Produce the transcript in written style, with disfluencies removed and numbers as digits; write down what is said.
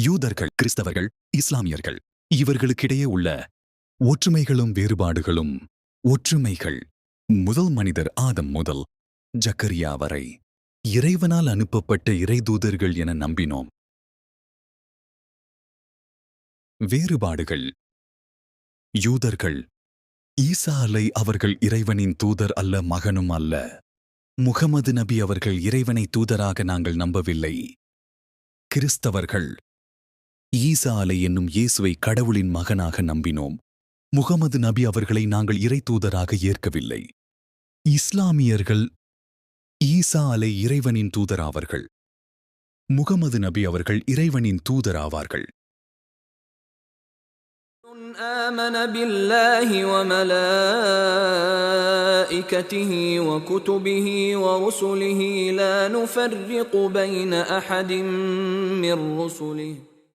யூதர்கள், கிறிஸ்தவர்கள், இஸ்லாமியர்கள் இவர்களுக்கிடையே உள்ள ஒற்றுமைகளும் வேறுபாடுகளும். ஒற்றுமைகள். முதல் மனிதர் ஆதம் முதல் ஜக்கரியா வரை இறைவனால் அனுப்பப்பட்ட இறைதூதர்கள் என நம்பினோம். வேறுபாடுகள். யூதர்கள் ஈசா அவர்கள் இறைவனின் தூதர் அல்ல, மகனும் அல்ல. முகமது நபி அவர்கள் இறைவனை தூதராக நாங்கள் நம்பவில்லை. கிறிஸ்தவர்கள் ஈசா என்னும் இயேசுவை கடவுளின் மகனாக நம்பினோம். முகமது நபி அவர்களை நாங்கள் இறை தூதராக ஏற்கவில்லை. இஸ்லாமியர்கள் ஈசா இறைவனின் தூதராவார்கள். முகமது நபி அவர்கள் இறைவனின் தூதராவார்கள். آمن بالله وملائكته وكتبه ورسله لا نفرق بين أحد من رسله